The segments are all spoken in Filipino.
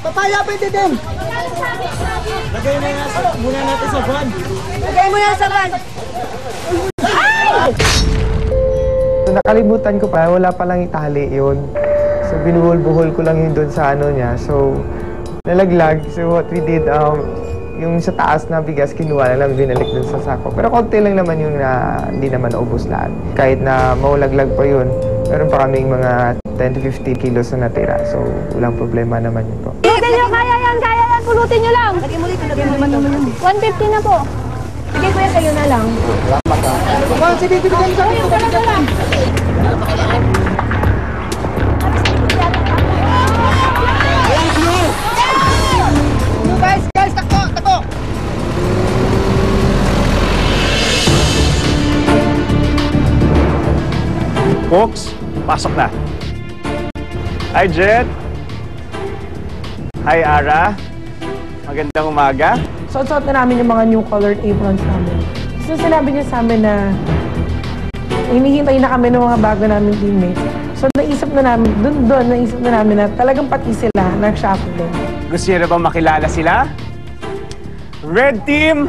Papaya pwede din. Lagay na yan muna natin sa van. Lagay mo yan sa van. So, nakalimutan ko pa, wala palang itali yun. So binuhol-buhol ko lang yun doon sa ano niya. So nalaglag. So what we did, yung sa taas na bigas, kinuha na lang, binalik dun sa sako. Pero konti lang naman yung hindi naman naubos lahat. Kahit na maulaglag pa yun, meron pa kaming mga 10 to 15 kilos na natira. So, walang problema naman yun po. Pulutin nyo, kaya yan, pulutin nyo lang. Lagay mo dito, lagay mo naman. 150 na po. Sige kuya, kayo na lang. Kung si Bibi ko sa akin, Kayo na lang. Guys, tako! Folks, pasok na. Hi, Jet. Hi, Ara. Magandang umaga. Suot-suot na namin yung mga new colored aprons namin. So sinabi niya sa amin na hinihintay na kami ng mga bago namin teammates. So naisip na namin na talagang pati sila nag-shuffle din. Gusto niyo na ba makilala sila? Red team,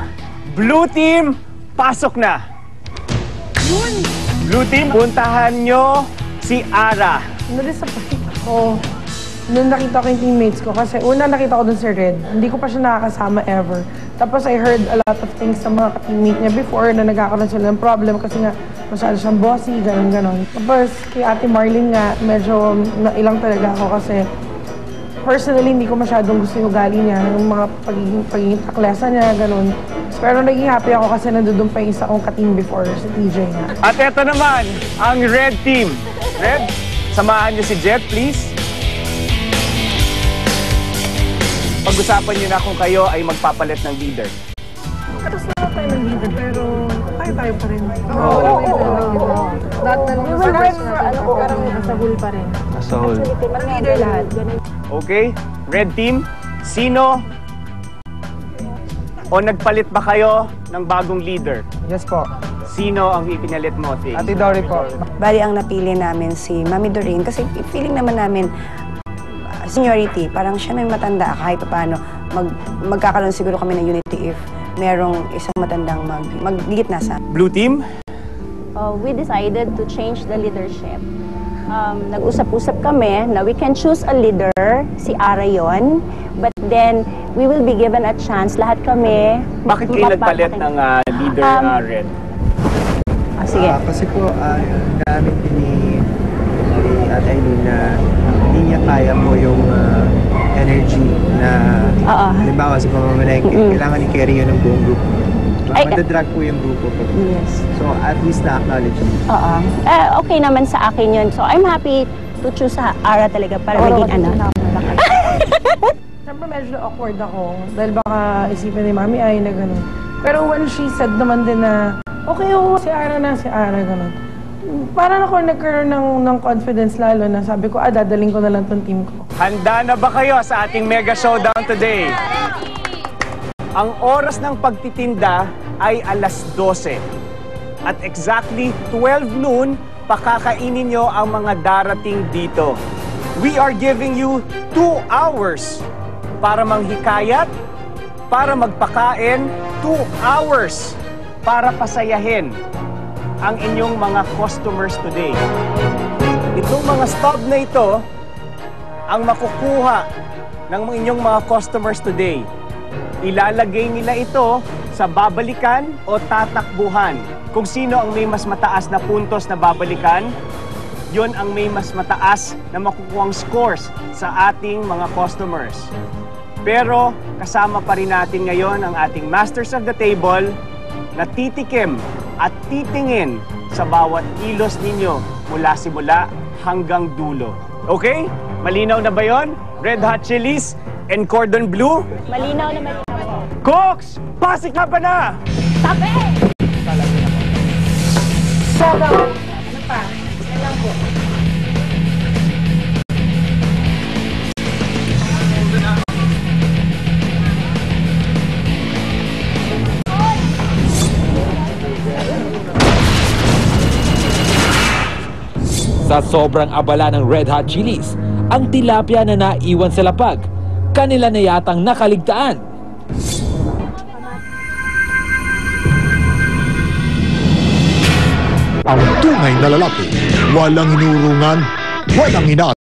blue team, pasok na! Blue team, puntahan nyo si Ara. Na-disappoint ako nung nakita ko yung teammates ko kasi una nakita ko dun si Red. Hindi ko pa siya nakakasama ever. Tapos I heard a lot of things sa mga ka-teammate niya before na nagkakaroon sila ng problem kasi nga masyado siyang bossy, ganon. Tapos kay Ate Marlene nga, medyo nailang talaga ako kasi personally, hindi ko masyadong gusto yung ugali niya, yung mga pagiging taklesa niya, ganon. Pero naging happy ako kasi nandun pa yung isa kong ka-team before, si TJ nga. At eto naman, ang red team. Red, samahan niyo si Jet, please. Pag-usapan niyo na kung kayo ay magpapalit ng leader. Tapos na tayo ng leader, pero tayo pa rin. We will work for parang nasa hul pa rin. Nasa hul. Leader lahat. Okay, red team, sino o nagpalit ba kayo ng bagong leader? Yes po. Sino ang ipinalit mo, Ting? Ate Dory po. Bali, ang napili namin si Mami Doreen kasi feeling naman namin seniority. Parang siya may matanda kahit paano. Magkakaroon siguro kami ng unity if merong isang matandang mag-gigit nasa. Blue team? We decided to change the leadership. Nag-usap-usap kami na we can choose a leader, si Ara yon, but then we will be given a chance, lahat kami. Bakit kayo nagpalit ng leader Red? Sige. Kasi po, namin ni Ate Aileen na hindi niya kaya po yung energy na halimbawa sa pamamalengke, kailangan i-carry yun ng buong grupo. Madadrag po yung grupo po. Yes. So at least na-acknowledge mo. Okay naman sa akin yun. So I'm happy to choose Ara talaga para maging ano. Siyempre medyo awkward ako dahil baka isipin ni Mami ay na gano'n. Pero when she said naman din na okay, si Ara na, gano'n. Parang ako nagkaroon ng confidence lalo na sabi ko, dadaling ko na lang tong team ko. Handa na ba kayo sa ating mega showdown today? Ang oras ng pagtitinda ay alas 12. At exactly 12 noon, pakakainin nyo ang mga darating dito. We are giving you 2 hours para manghikayat, para magpakain, 2 hours para pasayahin ang inyong mga customers today. Itong mga stub na ito ang makukuha ng inyong mga customers today. Ilalagay nila ito sa babalikan o tatakbuhan. Kung sino ang may mas mataas na puntos na babalikan, yon ang may mas mataas na makukuhang scores sa ating mga customers. Pero kasama pa rin natin ngayon ang ating Masters of the Table na titikim at titingin sa bawat kilos ninyo mula simula hanggang dulo. Okay? Malinaw na ba yon? Red Hot Chilies and Cordon Bleu? Malinaw naman. Cooks! Pasik na ba na? Tabi! Ano pa? Ano lang po? Sa sobrang abala ng Red Hot Chilies, ang tilapia na naiwan sa lapag kanila na yatang nakaligtaan. Ang tunay na lalaki, walang inurungan, walang ina